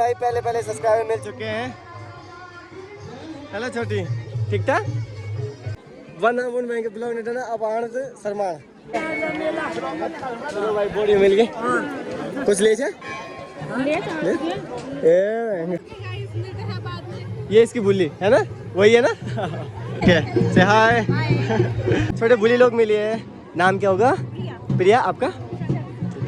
भाई पहले सब्सक्राइबर मिल चुके हैं। हेलो छोटी ठीक ठाक वन बैंक ब्लॉग ने ना अब आनंद शर्मा। चलो भाई बोड़ी मिल गई कुछ ले जाए ये इसकी बुल्ली है ना वही है ना से हाय छोटे बुली लोग मिले हैं। नाम क्या होगा? प्रिया आपका?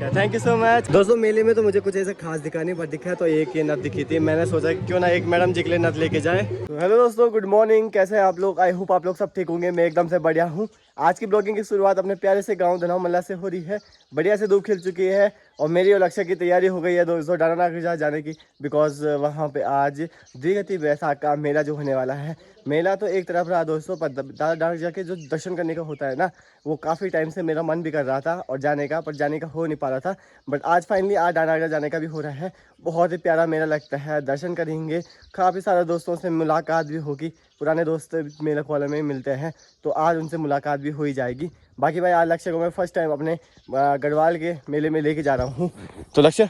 Thank you so much. दोस्तों मेले में तो मुझे कुछ ऐसा खास दिखा नहीं पर दिखा तो एक ये नथ दिखी थी। मैंने सोचा क्यों ना एक मैडम जी के लिए नथ लेके जाए। तो हेलो दोस्तों गुड मॉर्निंग, कैसे हैं आप लोग? आई होप आप लोग सब ठीक होंगे। मैं एकदम से बढ़िया हूँ। आज की ब्लॉगिंग की शुरुआत अपने प्यारे से गांव धनाव मल्ला से हो रही है। बढ़िया से धूप खिल चुकी है और मेरी और लक्ष्य की तैयारी हो गई है दोस्तों डानानागजा जाने की। बिकॉज वहाँ पे आज द्विगति वैसाख का मेला जो होने वाला है। मेला तो एक तरफ रहा दोस्तों पर डानानागजा के जो दर्शन करने का होता है ना वो काफ़ी टाइम से मेरा मन भी कर रहा था और जाने का पर जाने का हो नहीं पा रहा था। बट आज फाइनली आज डानानागजा जाने का भी हो रहा है। बहुत ही प्यारा मेला लगता है, दर्शन करेंगे, काफ़ी सारे दोस्तों से मुलाकात भी होगी। पुराने दोस्त मेला कॉलेज में मिलते हैं तो आज उनसे मुलाकात भी हो ही जाएगी। बाकी भाई आज लक्ष्य को मैं फर्स्ट टाइम अपने गढ़वाल के मेले में लेके जा रहा हूँ। तो लक्ष्य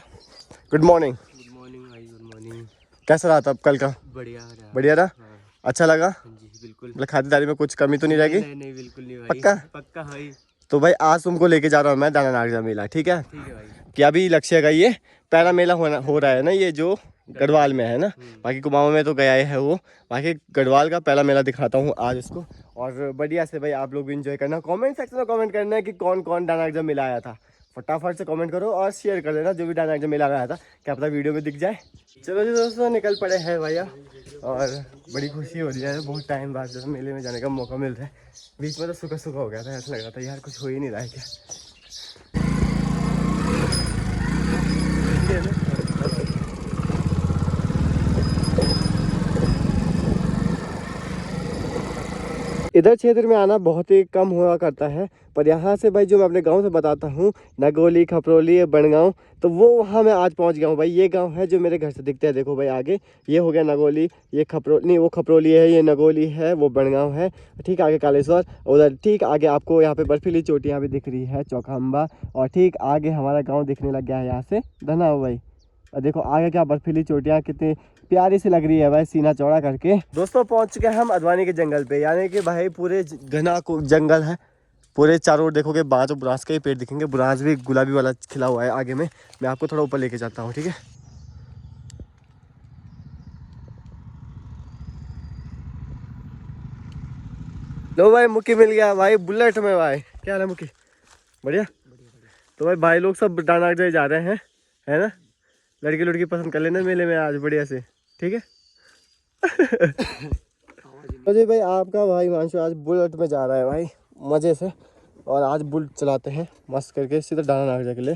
गुड मॉर्निंग। गुड मॉर्निंग भाई, गुड मॉर्निंग। कैसा रहा था कल का? बढ़िया रहा। हाँ। अच्छा लगा? जी बिल्कुल। मतलब खातिरदारी में कुछ कमी तो नहीं रहेगी? नहीं बिल्कुल नहीं भाई। पक्का? पक्का भाई। तो भाई आज तुमको लेके जा रहा हूँ मैं डानानागजा मेला, ठीक है? ठीक है भाई। क्या अभी लक्ष्य का ये पहला मेला हो रहा है ना ये जो गढ़वाल में है ना। बाकी कुमाऊं में तो गया है वो। बाकी गढ़वाल का पहला मेला दिखाता हूँ आज इसको। और बढ़िया से भाई आप लोग भी इंजॉय करना। कमेंट सेक्शन में कमेंट करना है कि कौन कौन डानानागजा मेला आया था। फटाफट से कमेंट करो और शेयर कर देना जो भी डानानागजा मेला आया था, क्या पता वीडियो में दिख जाए। चलो जी दोस्तों निकल पड़े हैं भैया और बड़ी खुशी हो रही है। बहुत टाइम बाद जो मेले में जाने का मौका मिल रहा है। बीच में तो सूखा हो गया था, ऐसा लग रहा था यार कुछ हो ही नहीं रहा है क्या। इधर क्षेत्र में आना बहुत ही कम हुआ करता है पर यहाँ से भाई जो मैं अपने गांव से बताता हूँ नगोली खपरोली बनगांव तो वो वहाँ मैं आज पहुँच गया हूँ। भाई ये गांव है जो मेरे घर से दिखता है। देखो भाई आगे ये हो गया नगोली, ये खपरोली नहीं वो खपरोली है, ये नगोली है, वो बनगांव है। ठीक आगे कालेश्वर, उधर ठीक आगे आपको यहाँ पे बर्फीली चोटियाँ भी दिख रही है चौखाम्बा। और ठीक आगे हमारा गाँव दिखने लग गया है यहाँ से धनाव भाई। और देखो आगे क्या बर्फीली चोटियाँ कितनी प्यारी सी लग रही है भाई सीना चौड़ा करके। दोस्तों पहुंच चुके हैं हम अदवानी के जंगल पे, यानी कि भाई पूरे घना जंगल है। पूरे चारों ओर देखोगे बाँस और बुरांस के ही पेड़ दिखेंगे। बुरांस भी गुलाबी वाला खिला हुआ है आगे में। मैं आपको थोड़ा ऊपर लेके जाता हूँ, ठीक है? लो भाई मुक्की मिल गया भाई बुलेट में। भाई क्या हाल है मुक्की? बढ़िया। तो भाई लोग सब डानानागजा जा रहे हैं है ना। लड़की लड़की पसंद कर लेना मेले में आज बढ़िया से, ठीक है? तो जी भाई आपका भाई मानसू आज बुलेट में जा रहा है भाई मज़े से। और आज बुलेट चलाते हैं मस्त करके सीधा डानानागजा के लिए।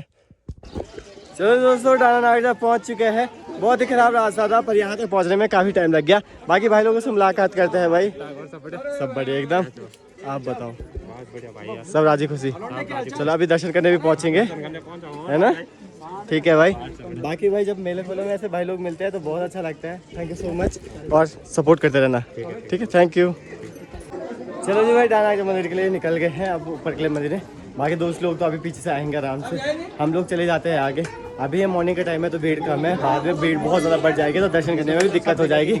चलो दोस्तों डानानागजा पहुंच चुके हैं। बहुत ही खराब रास्ता था पर यहाँ तक पहुँचने में काफ़ी टाइम लग गया। बाकी भाई लोगों से मुलाकात करते हैं भाई। सब बढ़िया एकदम। आप बताओ? सब राजी खुशी। चलो अभी दर्शन करने भी पहुँचेंगे है ना, ठीक है भाई। बाकी भाई जब मेले खोले में ऐसे भाई लोग मिलते हैं तो बहुत अच्छा लगता है। थैंक यू सो मच और सपोर्ट करते रहना, ठीक है? Thank you. चलो जी भाई डानानागजा मंदिर के लिए निकल गए हैं। अब ऊपर के लिए मंदिर है। बाकी दोस्त लोग तो अभी पीछे से आएंगे आराम से। हम लोग चले जाते हैं आगे। अभी ये मॉर्निंग का टाइम है तो भीड़ कम है। बाद में भीड़ बहुत ज़्यादा बढ़ जाएगी तो दर्शन करने में भी दिक्कत हो जाएगी।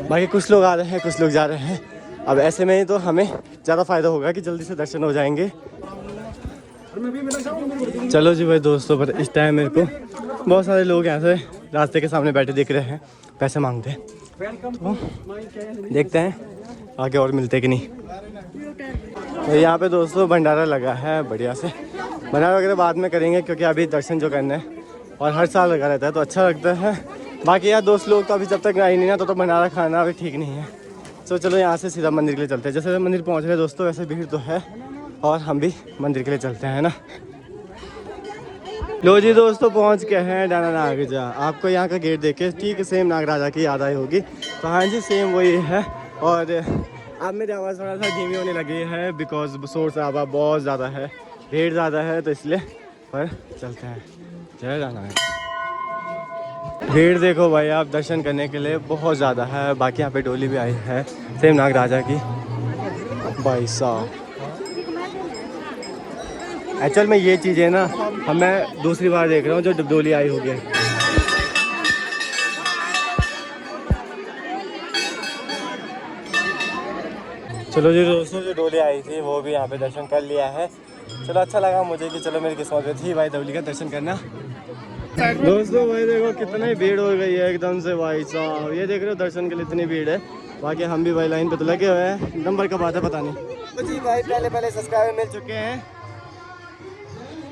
बाकी कुछ लोग आ रहे हैं कुछ लोग जा रहे हैं। अब ऐसे में ही तो हमें ज़्यादा फ़ायदा होगा कि जल्दी से दर्शन हो जाएंगे। चलो जी भाई दोस्तों पर इस टाइम मेरे को बहुत सारे लोग यहाँ से रास्ते के सामने बैठे दिख रहे हैं, पैसे मांगते हैं। तो देखते हैं आगे और मिलते कि नहीं। तो यहाँ पे दोस्तों भंडारा लगा है बढ़िया से। भंडारा वगैरह बाद में करेंगे क्योंकि अभी दर्शन जो करना है और हर साल लगा रहता है तो अच्छा लगता है। बाकी यार दोस्त लोग तो अभी जब तक आए नहीं ना तो भंडारा खाना अभी ठीक नहीं है। तो चलो यहाँ से सीधा मंदिर के लिए चलते हैं। जैसे मंदिर पहुँच रहे दोस्तों वैसे भीड़ तो है और हम भी मंदिर के लिए चलते हैं ना। लो जी दोस्तों पहुंच गए हैं डानानागजा। आपको यहाँ का गेट देख के ठीक सेम नागराजा की याद आई होगी। तो हाँ जी सेम वही है। और अब मेरी आवाज़ थोड़ा सा धीमी होने लगी है बिकॉज शोर शराबा बहुत ज़्यादा है, भीड़ ज़्यादा है तो इसलिए। पर चलते हैं, चले जाना है। भीड़ देखो भाई आप दर्शन करने के लिए बहुत ज़्यादा है। बाकी यहाँ पे डोली भी आई है सेम नागराजा की। भाई साहब एक्चुअल में ये चीज़ें ना मैं दूसरी बार देख रहा हूँ जो डोली आई होगी। चलो जी दोस्तों, जो डोली आई थी वो भी यहाँ पे दर्शन कर लिया है। चलो अच्छा लगा मुझे कि चलो मेरी किस्मत में थी भाई डोली का दर्शन करना। दोस्तों भाई देखो कितनी भीड़ हो गई है एकदम से भाई साहब, ये देख रहे हो दर्शन के लिए इतनी भीड़ है। बाकी हम भी भाई लाइन पे तो लगे हुए हैं, नंबर का बात है पता नहीं। तो जी भाई पहले सब्सक्राइबर मिल चुके हैं।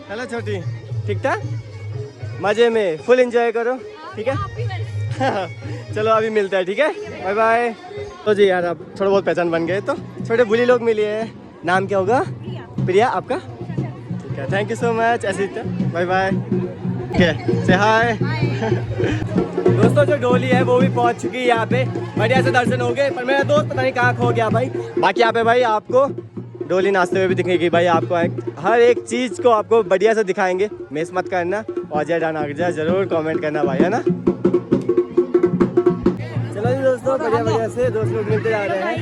हेलो छोटी, ठीक ठाक मजे में फुल एंजॉय करो, ठीक है। चलो अभी मिलता है, ठीक है, बाय बाय। तो जी यार अब थोड़ा बहुत पहचान बन गए, तो छोटे बुली लोग मिले हैं। नाम क्या होगा? प्रिया, आपका? ठीक है, थैंक यू सो मच। ऐसे ही बाय बाय, ठीक है, से हाय। दोस्तों जो डोली है वो भी पहुंच चुकी है यहाँ पे, बढ़िया से दर्शन हो गए। पर मेरा दोस्त पता नहीं कहाँ खो गया भाई। बाकी यहाँ पे भाई आपको डोली नाचते हुए भी दिखेगी भाई, आपको हर एक चीज़ को आपको बढ़िया से दिखाएंगे, मिस मत करना। और जय डाना जरूर कमेंट करना भाई, है ना। चलो जी दोस्तों, बढ़िया से दोस्त लोग मिलते जा रहे हैं।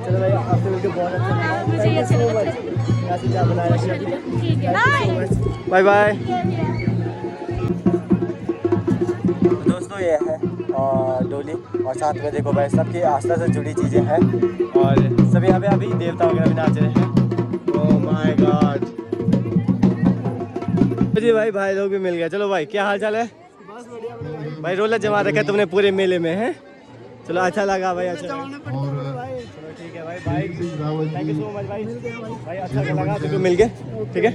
चलो भाई आपसे मिलकर बहुत अच्छा लगा। Bye bye. दोस्तों ये है डोली, और साथ में देखो भाई सबकी आस्था से जुड़ी चीज़ें हैं, और सभी यहाँ पे अभी देवता वगैरह भी नाच रहे हैं। Oh my God. जी भाई लोग भी मिल गए। चलो भाई क्या हाल चाल है? भाई रोला जमा रखा है तुमने पूरे मेले में, है। चलो अच्छा लगा भाई, अच्छा लगा। चलो ठीक है भाई, bye, thank you so much भाई। भाई अच्छा लगा तुमको मिल के, ठीक है।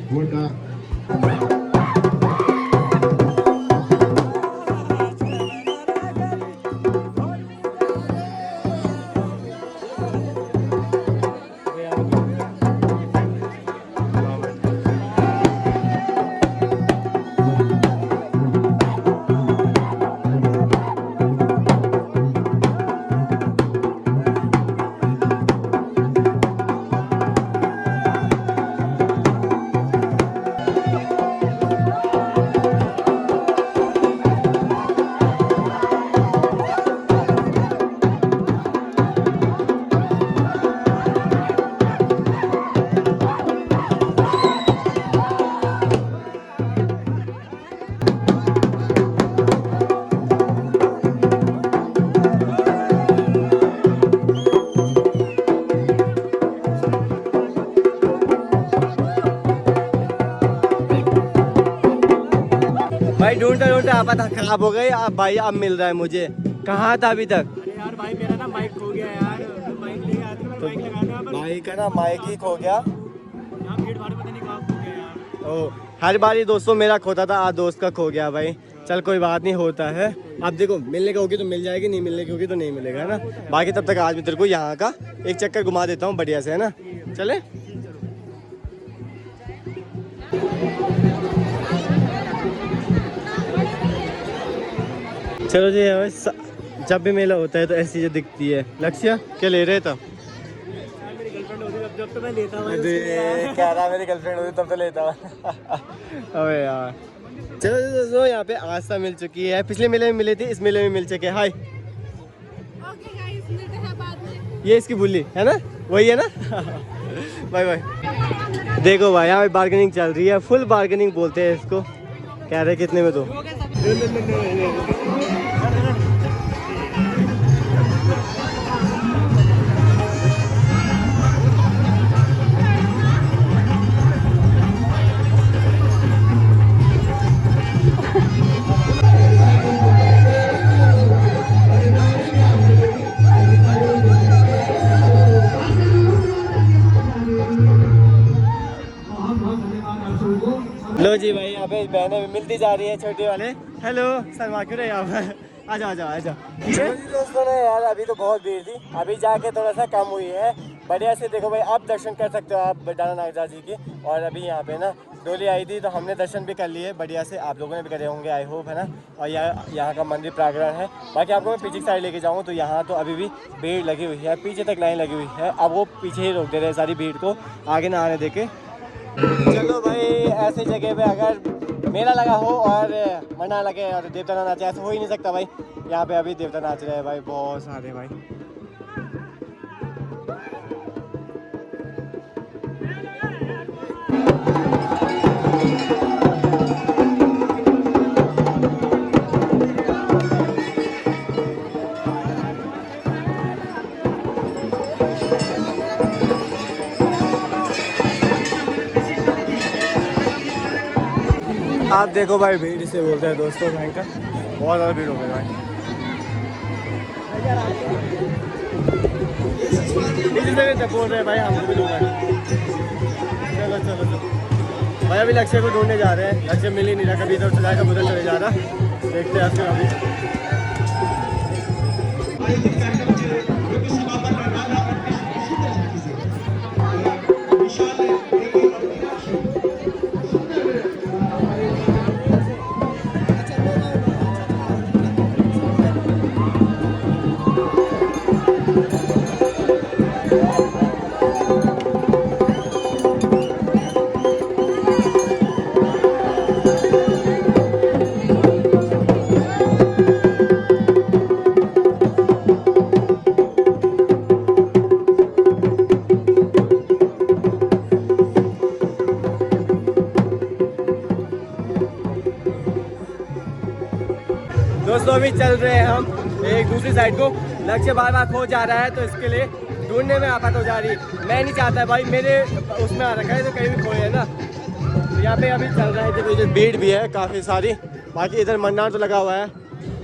भाई ढूंढते ढूंढते आपा था खराब हो गई। अब भाई अब मिल रहा है मुझे। कहाँ था अभी तक? अरे यार भाई मेरा ना माइक खो गया यार, माइक लेके आया था, माइक लगाना है। भाई का ना माइक ही खो गया। यहाँ भीड़ भाड़ पता नहीं कहाँ खो गया यार। ओ हर बार दोस्तों मेरा खोता था, आज दोस्त का खो गया भाई। चल कोई बात नहीं, होता है। अब देखो मिलने का होगी तो मिल जाएगी, नहीं मिलने की होगी तो नहीं मिलेगा, है ना। बाकी तब तक आज मैं तेरे को यहाँ का एक चक्कर घुमा देता हूँ बढ़िया से, है ना। चले चलो जी। जब भी मेला होता है तो ऐसी चीजें दिखती है। लक्ष्य क्या ले रहे था? मेरी गर्लफ्रेंड होती जब तो मैं लेता हूँ। क्या रहा, मेरी गर्लफ्रेंड होती तब तो लेता हूँ। अबे यार चलो दोस्तों, यहाँ पे आस्था मिल चुकी है। पिछले मेले में मिली थी, इस मेले में मिल चुके। हाय, ये इसकी बुल्ली है ना, वही है ना। Bye bye. देखो भाई यहाँ पे बार्गेनिंग चल रही है, फुल बार्गेनिंग बोलते हैं इसको। कह रहे कितने में? तो लो जी भाई, यहाँ पे बहनें मिलती जा रही है छोटे वाले। हेलो शर्मा क्यों रहे यहाँ पर? आ जाओ आ जाओ आ जाओ। दोस्तों ने यार अभी तो बहुत भीड़ थी, अभी जाके थोड़ा सा कम हुई है। बढ़िया से देखो भाई, आप दर्शन कर सकते हो आप डाना नागजा जी की। और अभी यहाँ पे ना डोली आई थी तो हमने दर्शन भी कर लिए बढ़िया से, आप लोगों ने भी करे होंगे आई होप, है ना। और यहाँ का मंदिर प्रांगण है। बाकी आपको मैं पीछे साइड लेके जाऊँ तो यहाँ तो अभी भी भीड़ लगी हुई है, पीछे तक लाइन लगी हुई है। अब वो पीछे ही रोक दे रहे हैं सारी भीड़ को, आगे ना आने देके। चलो भाई, ऐसी जगह पे अगर मेला लगा हो और मना लगे और देवता ना नाचे, ऐसा हो ही नहीं सकता भाई। यहाँ पे अभी देवता नाच रहे हैं भाई, बहुत सारे भाई। आप देखो भाई, भीड़ से बोलते हैं दोस्तों, भयंकर बहुत ज़्यादा भीड़ हो गई भाई। इसी जगह बोल रहे हैं भाई, हमको भी लूँगा। चलो चलो चलो भाई, अभी लक्ष्य को ढूंढने जा रहे हैं। लक्ष्य मिल ही नहीं रहा, कभी इधर चला कभी उधर चले जा रहा। देखते हैं फिर अभी। दोस्तों अभी चल रहे हैं हम एक दूसरी साइड को। लक्ष्य बार बार खो जा रहा है, तो इसके लिए ढूंढने में आफत हो जा रही। मैं नहीं चाहता भाई मेरे उसमें आ रखा है तो कहीं भी खोए है ना। तो यहाँ पे अभी चल रहा है, जब इधर भीड़ भी है काफ़ी सारी। बाकी इधर मंडान तो लगा हुआ है,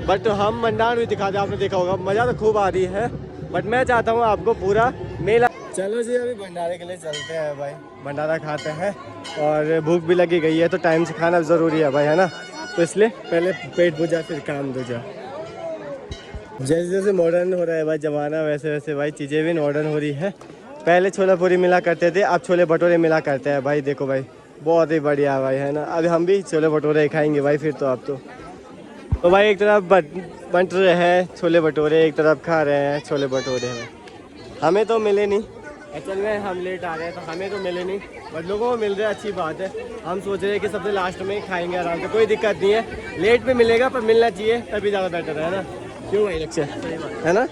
बट हम मंडान भी दिखा दें, आपने देखा होगा। मज़ा तो खूब आ रही है, बट मैं चाहता हूँ आपको पूरा मेला। चलो जी, अभी भंडारे के लिए चलते हैं भाई, भंडारा खाते हैं। और भूख भी लगी गई है, तो टाइम से खाना ज़रूरी है भाई, है ना। तो इसलिए पहले पेट पूजा फिर काम दूजा। जैसे जैसे मॉडर्न हो रहा है भाई ज़माना, वैसे वैसे भाई चीज़ें भी मॉडर्न हो रही है। पहले छोला पूरी मिला करते थे, अब छोले भटूरे मिला करते हैं भाई। देखो भाई, बहुत ही बढ़िया भाई, है ना। अब हम भी छोले भटूरे खाएंगे भाई फिर तो। अब तो भाई एक तरफ बंट रहे हैं छोले भटूरे, एक तरफ खा रहे हैं छोले भटूरे। हमें तो मिले नहीं, एक्चुअल में हम लेट आ रहे हैं, तो हमें तो मिले नहीं, बट लोगों को मिल रहा है, अच्छी बात है। हम सोच रहे हैं कि सबसे लास्ट में खाएंगे आराम से, कोई दिक्कत नहीं है। लेट में मिलेगा पर मिलना चाहिए, तभी ज़्यादा बेटर है ना। क्यों भाई लक्ष्य, है ना।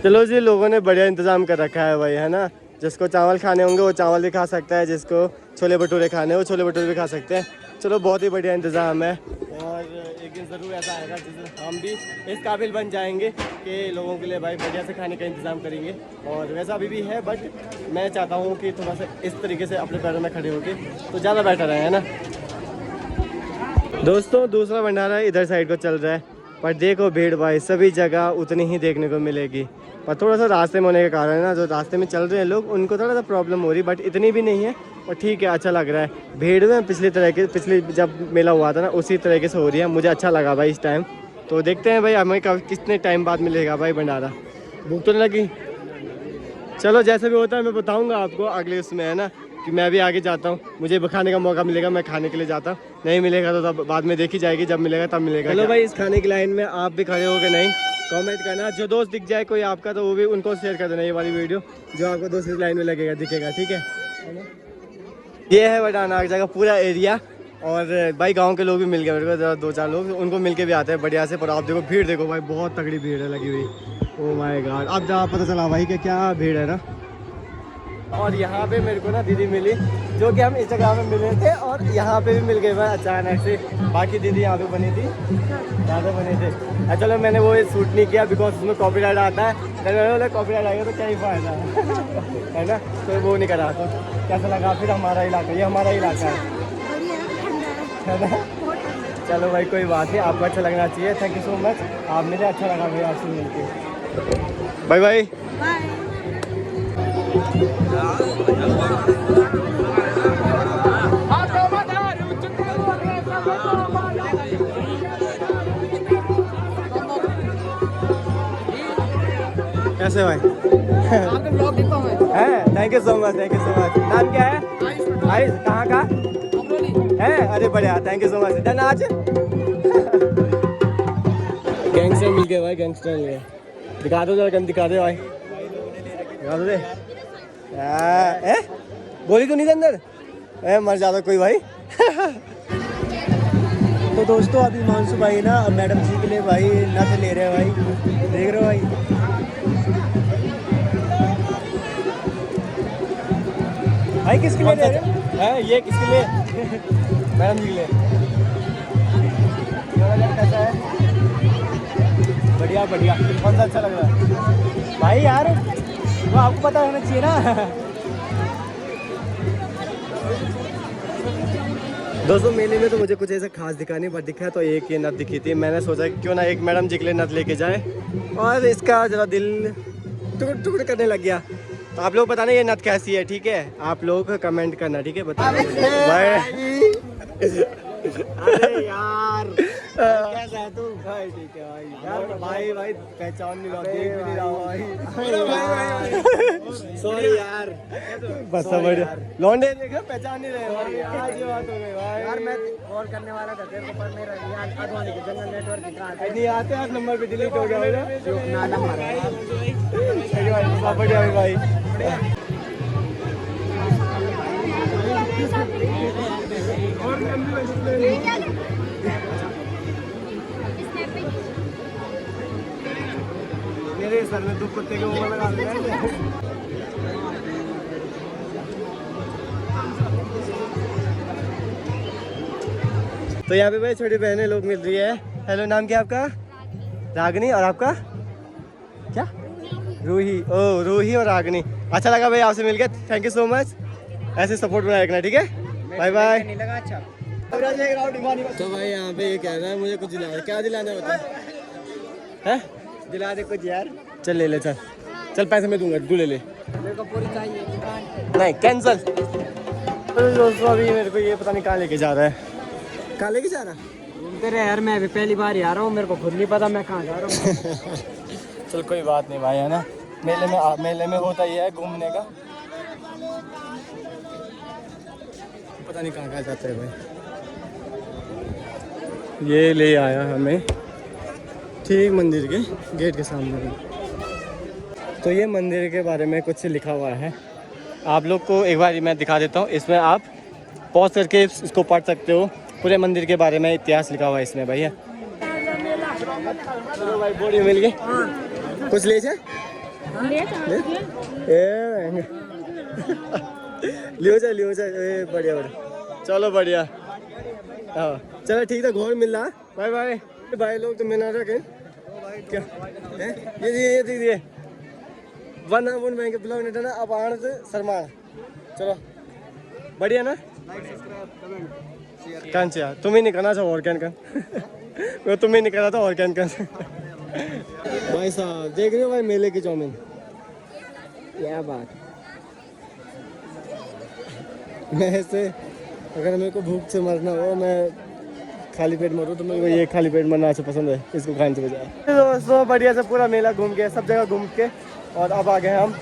चलो जी, लोगों ने बढ़िया इंतज़ाम कर रखा है भाई, है ना। जिसको चावल खाने होंगे वो चावल भी खा सकता है, जिसको छोले भटूरे खाने वो छोले भटूरे भी खा सकते हैं। चलो बहुत ही बढ़िया इंतज़ाम है, और एक दिन ज़रूर ऐसा आएगा जिस दिन हम भी इस काबिल बन जाएंगे कि लोगों के लिए भाई बढ़िया से खाने का इंतज़ाम करेंगे। और वैसा अभी भी है, बट मैं चाहता हूँ कि थोड़ा सा इस तरीके से अपने पैरों में खड़े होके तो ज़्यादा बेटर है ना। दोस्तों दूसरा भंडारा इधर साइड को चल रहा है, पर देखो भीड़ भाई सभी जगह उतनी ही देखने को मिलेगी। पर थोड़ा सा रास्ते में होने के कारण है ना, जो रास्ते में चल रहे हैं लोग उनको थोड़ा सा प्रॉब्लम हो रही, बट इतनी भी नहीं है। और ठीक है, अच्छा लग रहा है। भीड़ में पिछली जब मेला हुआ था ना, उसी तरीके से हो रही है। मुझे अच्छा लगा भाई इस टाइम। तो देखते हैं भाई हमें कितने टाइम बाद मिलेगा भाई भंडारा। भूख तो नहीं लगी? चलो जैसे भी होता है मैं बताऊँगा आपको अगले उसमें, है ना, कि मैं भी आगे जाता हूँ। मुझे खाने का मौका मिलेगा, मैं खाने के लिए जाता हूँ। नहीं मिलेगा तो तब बाद में देखी जाएगी, जब मिलेगा तब मिलेगा। चलो भाई, इस खाने की लाइन में आप भी खड़े हो गए नहीं, कमेंट करना। जो दोस्त दिख जाए कोई आपका, तो वो भी उनको शेयर कर देना ये वाली वीडियो, जो आपको दूसरी लाइन में लगेगा दिखेगा, ठीक है। ये है वडानाग जगह पूरा एरिया। और भाई गांव के लोग भी मिल गए मेरे को, 2-4 लोग, उनको मिल के भी आते हैं बढ़िया से। पर आप देखो भीड़ देखो भाई, बहुत तगड़ी भीड़ है लगी हुई। ओह माय गॉड, अब जहाँ पता चला भाई कि क्या भीड़ है ना। और यहाँ पे मेरे को ना दीदी मिली, जो कि हम इंस्टाग्राम में मिले थे, और यहाँ पे भी मिल गए भाई अचानक से। बाकी दीदी यहाँ पे बनी थी, ज़्यादा बने थे। चलो मैंने वो शूट नहीं किया बिकॉज उसमें कॉपीराइट आता है। मैंने बोला कॉपीराइट आएगा तो क्या ही फायदा है ना, तो वो नहीं करा। तो कैसा लगा फिर हमारा इलाका, ये हमारा इलाका है ना। चलो भाई कोई बात नहीं, आपको अच्छा लगना चाहिए। थैंक यू सो मच, आप मुझे अच्छा लगा भाई आपसे मिलकर। Bye bye. कैसे भाई? आपके ब्लॉग देखता हूं मैं। है, thank you so much, thank you so much. नाम क्या है? आयुष। कहाँ का है? अरे बढ़िया, thank you so much. Done आज गैंगस्टर मिल गए भाई, गैंगस्टर मिल गए। दिखा दो जरा, गन दिखा दे भाई, दिखा दो दे। गोली तो नहीं थे अंदर? मर जाता कोई भाई। तो दोस्तों अभी मानसू भाई ना मैडम जी के लिए भाई नथ ले रहे हैं भाई, देख रहे हो भाई। भाई किसके लिए दे रहे हैं? ये किसके लिए? मैडम जी के लिए। कैसा है? बढ़िया बढ़िया, कौन सा अच्छा लग रहा है भाई? यार वो आपको पता होना चाहिए ना। दोस्तों मेले में तो मुझे कुछ ऐसा खास दिखा नहीं, बट दिखा तो एक ये नथ दिखी थी। मैंने सोचा कि क्यों ना एक मैडम जी के लिए नथ लेके जाए, और इसका जरा दिल टुकड़ टुकड़ करने लग गया। तो आप लोग बताना ये नथ कैसी है, ठीक है? आप लोग कमेंट करना, ठीक है? बता बाय। अरे यार कैसा है तू? भाई ठीक है भाई। यार भाई पहचान नहीं रहा, देख भी नहीं रहा भाई। सॉरी यार, बस समझ लौंडे देख पहचान नहीं रहे भाई। आज ये बात हो गई भाई। यार मैं कॉल करने वाला था तेरे को, पर मेरा यार अडवाणी के जनरल नेटवर्क की कहां नहीं आते आज नंबर पे डिलीट हो गया होगा ना नंबर है। बढ़िया भाई। मेरे सर में 2 कुत्ते के ऊपर लगा दिया। तो यहाँ पे भाई छोटी बहनें लोग मिल रही है। हेलो, नाम क्या आपका? रागनी। और आपका क्या? रूही। ओ रूही और रागनी। अच्छा लगा भाई आपसे मिलकर, थैंक यू सो मच। ऐसे सपोर्ट बनाए रखना, ठीक है? Bye bye. नहीं लगा अच्छा। तो भाई यहाँ पे ये कह रहा है मुझे कुछ दिलाना। क्या दिलाना है बता? है दिला दे कुछ यार। चल ले ले, चल चल पैसे मैं दूंगा, तू ले ले। मेरे को पूरी चाहिए दुकान। नहीं कैंसल। दोस्तों अभी मेरे को ये पता नहीं कहाँ लेके जा रहा है। कहाँ लेके जा रहा है? घूमते रहे यार, मैं अभी पहली बार ही आ रहा हूँ, मेरे को खुद नहीं पता मैं कहाँ जा रहा हूँ। चल कोई बात नहीं भाई, है ना? मेले में होता ही है घूमने का। पता नहीं कहाँ कहाँ जाते हैं भाई। ये ले आया हमें ठीक मंदिर के गेट के सामने। तो ये मंदिर के बारे में कुछ लिखा हुआ है, आप लोग को एक बार मैं दिखा देता हूँ। इसमें आप पॉज करके इसको पढ़ सकते हो। पूरे मंदिर के बारे में इतिहास लिखा हुआ है इसमें भैया। चलो भाई बॉडी मिल गई। कुछ ले जाए लियो जाए। बढ़िया बढ़िया, चलो बढ़िया। हाँ चलो ठीक है, घोर मिल रहा। Bye bye. भाई लोग तो मिला रखे क्या है? ये दीजिए one one bank blog net है ना, अब आण से शर्मा। चलो बढ़िया ना? कौन से यार तुम ही नहीं करना था और क्या वो तुम ही नहीं करा था और क्या भाई साहब देख रहे हो भाई मेले की चाउमीन। क्या बात। मैं ऐसे अगर मेरे को भूख से मरना हो, मैं खाली पेट मरूँ, तो मेरे को ये खाली पेट मरना अच्छा पसंद है, इसको खाने से बजाय। दोस्तों बढ़िया से पूरा मेला घूम के, सब जगह घूम के, और अब आ गए हम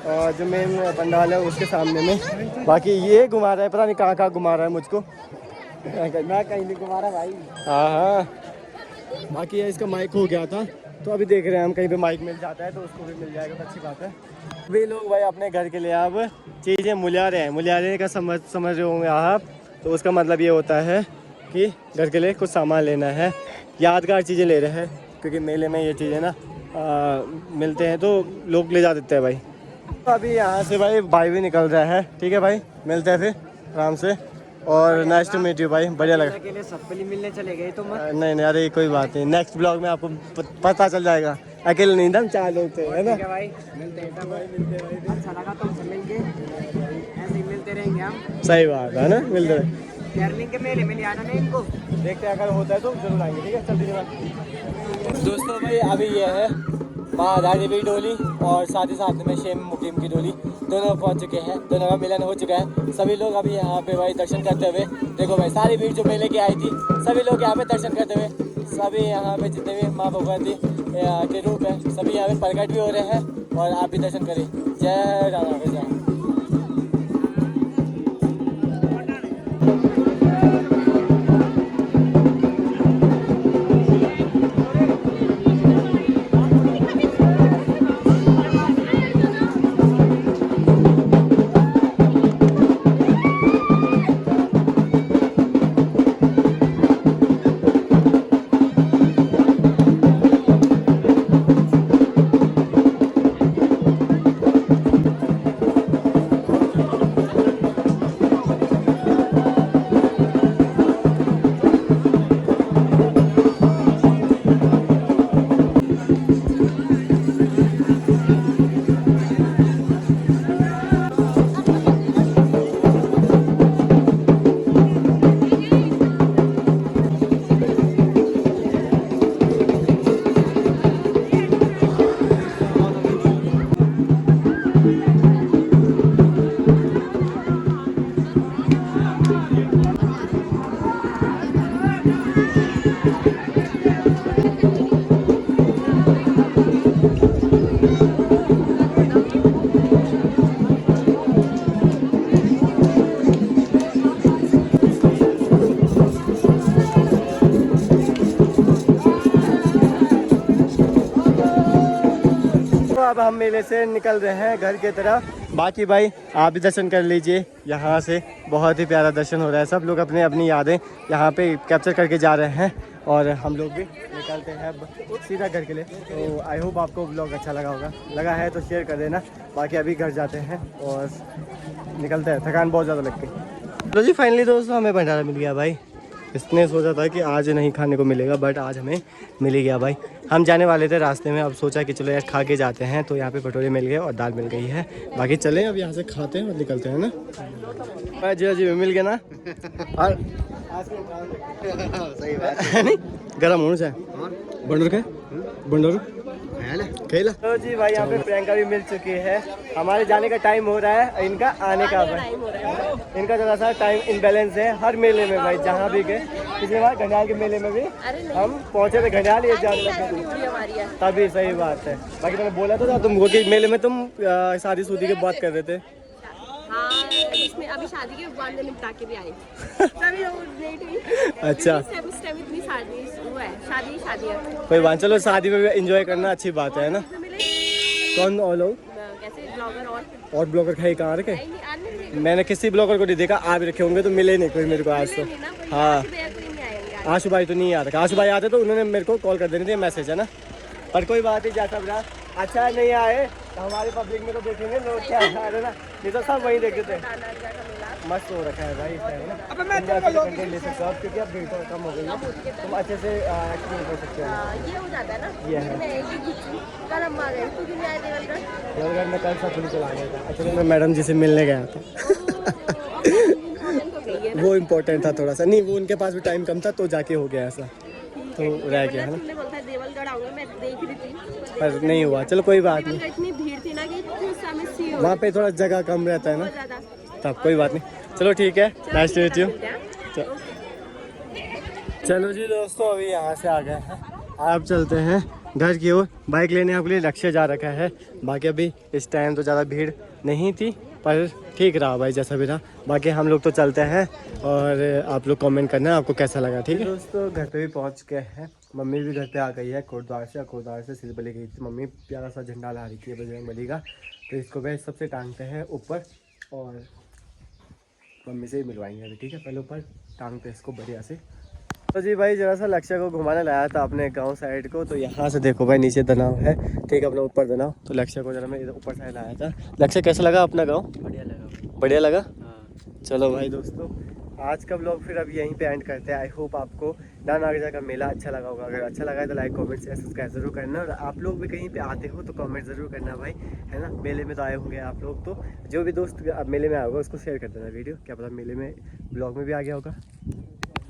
और जो मेन पंडाल है उसके सामने में। बाकी ये घुमा रहा है, पता नहीं कहाँ कहाँ घुमा रहा है मुझको। मैं कहीं नहीं घुमा रहा भाई। हाँ बाकी ये इसका माइक हो गया था, तो अभी देख रहे हैं हम कहीं पे माइक मिल जाता है तो उसको भी मिल जाएगा, तो अच्छी बात है। वे लोग भाई अपने घर के लिए अब चीज़ें मुलिया रहे हैं। मुलियारे का समझ रहे होंगे आप, तो उसका मतलब ये होता है कि घर के लिए कुछ सामान लेना है, यादगार चीज़ें ले रहे हैं, क्योंकि मेले में ये चीज़ें ना मिलते हैं तो लोग ले जा देते हैं भाई। तो अभी यहाँ से भाई भी निकल रहा है, ठीक है भाई, मिलते हैं फिर आराम से। और नाइस टू मीट यू भाई, बढ़िया लगा। अकेले सबके मिलने चले गए तो मत। नहीं अरे कोई बात नहीं, नेक्स्ट ब्लॉग में आपको पता चल जाएगा। अकेले नहीं था, 4 लोग थे, है ना? ठीक है भाई, मिलते हैं भाई। अच्छा लगा तुमसे मिलके, ऐसे ही मिलते रहेंगे हम। सही बात है ना, मिलते रहे। केरलिंग के मेले में ले आना नहीं इनको। देखते हैं अगर होता है तो जरूर आएंगे, ठीक है? चल धन्यवाद। दोस्तों भाई अभी ये है माँ रानी की डोली और साथ ही साथ में शेम मुकीम की डोली, दोनों पहुंच चुके हैं, दोनों का मिलन हो चुका है। सभी लोग अभी यहाँ पे भाई दर्शन करते हुए, देखो भाई सारी भीड़ जो मेले की आई थी, सभी लोग यहाँ पे दर्शन करते हुए, सभी यहाँ पे जितने भी माँ भगवती के रूप है सभी यहाँ पे प्रकट भी हो रहे हैं। और आप भी दर्शन करें। जय राधा जय। तो अब हम मेले से निकल रहे हैं घर की तरफ। बाकी भाई आप भी दर्शन कर लीजिए, यहाँ से बहुत ही प्यारा दर्शन हो रहा है। सब लोग अपने अपनी यादें यहाँ पे कैप्चर करके जा रहे हैं और हम लोग भी निकलते हैं अब सीधा घर के लिए। तो आई होप आपको ब्लॉग अच्छा लगा होगा, लगा है तो शेयर कर देना। बाकी अभी घर जाते हैं और निकलते हैं, थकान बहुत ज़्यादा लग गई। चलो जी फाइनली दोस्तों हमें भंडारा मिल गया भाई। इसने सोचा था कि आज नहीं खाने को मिलेगा बट आज हमें मिल ही गया भाई। हम जाने वाले थे रास्ते में, अब सोचा कि चलो यार खा के जाते हैं, तो यहाँ पे भटूरे मिल गए और दाल मिल गई है। बाकी चलें अब यहाँ से खाते हैं और निकलते हैं ना। जी जी मिल गया ना। और सही बात है नहीं गर्म होने से बंडर का बंडर खेला। तो जी भाई यहाँ पे प्रियंका भी मिल चुकी है। हमारे जाने का टाइम हो रहा है, इनका आने का भाई। इनका थोड़ा सा टाइम इनबैलेंस है हर मेले में भाई, जहाँ भी गए। पिछली बार घंटाल के मेले में भी हम पहुँचे थे, घंटाल ये जाने लगे तभी। सही बात है। बाकी मैंने बोला तो था तुमको कि मेले में तुम शादी शुदी की बात कर रहे थे। हाँ, इसमें अभी शादी के बांधे निपटा के भी आए। तभी वो लेट हुई। अच्छा इस टाइम इतनी शादी हुआ है, शादी है। कोई बात, चलो शादी में भी एंजॉय करना अच्छी बात है ना। कौन और लोग कैसे ब्लॉगर और ब्लॉगर खाई कहाँ रखे? नहीं, आज नहीं मैंने किसी ब्लॉगर को नहीं देखा, आप रखे होंगे तो मिले नहीं कोई मेरे को आज तो। हाँ कोई नहीं आएंगे। आशु भाई तो नहीं आ रखा, आशु भाई आते तो उन्होंने मेरे को कॉल कर देनी थी, मैसेज है ना। पर कोई बात नहीं, जैसा रहा अच्छा नहीं आए तो हमारे पब्लिक में तो देखेंगे लोग क्या है ना, नहीं तो सब वही देखते थे। मस्त हो रखा है भाई इस टाइम ना, कंटेंट ले सकते हो आप, क्योंकि अब भीड़ तो कम हो गई है, तुम अच्छे से एक्टिंग कर सकते हो। ये हो जाता है ना। ये है कल हम आ गए, तू क्यों नहीं आए देवलगढ़? देवलगढ़ में कल सफुली चला गया था। एक्चुअली मैं मैडम जी से मिलने गया था। वो इम्पोर्टेंट था थोड़ा सा, नहीं वो उनके पास भी टाइम कम था तो जाके हो गया ऐसा, तो रह गया है ना। देवलगढ़ आऊंगा, मैं देख रही थी पर नहीं हुआ, चलो कोई बात नहीं। इतनी भीड़ थी ना कि वहाँ पे थोड़ा जगह कम रहता है ना, तब कोई बात नहीं। चलो ठीक है, नाइस टू मीट यू। चलो जी दोस्तों अभी यहाँ से आ गए हैं, आप चलते हैं घर की ओर। बाइक लेने आपके लिए लक्ष्य जा रखा है। बाकी अभी इस टाइम तो ज़्यादा भीड़ नहीं थी, पर ठीक रहा भाई जैसा भी रहा। बाकी हम लोग तो चलते हैं और आप लोग कमेंट करना आपको कैसा लगा। ठीक है दोस्तों, घर पे भी पहुंच गए हैं। मम्मी भी घर पे आ गई है कोटद्वार से सिरबली गई थी मम्मी। प्यारा सा झंडा ला रही थी बजरंग बली का, तो इसको वह सबसे टांगते हैं ऊपर और मम्मी से ही मिलवाएंगे अभी। ठीक है, पहले ऊपर टांगते हैं इसको बढ़िया से। तो जी भाई जरा सा लक्ष्य को घुमाने लाया था अपने गांव साइड को, तो यहाँ से देखो भाई नीचे दनाव है, ठीक है, अपना ऊपर दनाव। तो लक्ष्य को जरा मैं इधर ऊपर साइड लाया था। लक्ष्य कैसा लगा अपना गांव? बढ़िया लगा। हाँ। चलो भाई दोस्तों आज का ब्लॉग फिर अब यहीं पे एंड करते हैं। आई होप आपको नागजा का मेला अच्छा लगा होगा। अगर अच्छा लगा है तो लाइक कमेंट शेयर सब्सक्राइब जरूर करना। और आप लोग भी कहीं पे आते हो तो कमेंट ज़रूर करना भाई, है ना। मेले में तो आए होंगे आप लोग, तो जो भी दोस्त अब मेले में आया होगा उसको शेयर कर देना वीडियो, क्या पता मेले में ब्लॉग में भी आ गया होगा।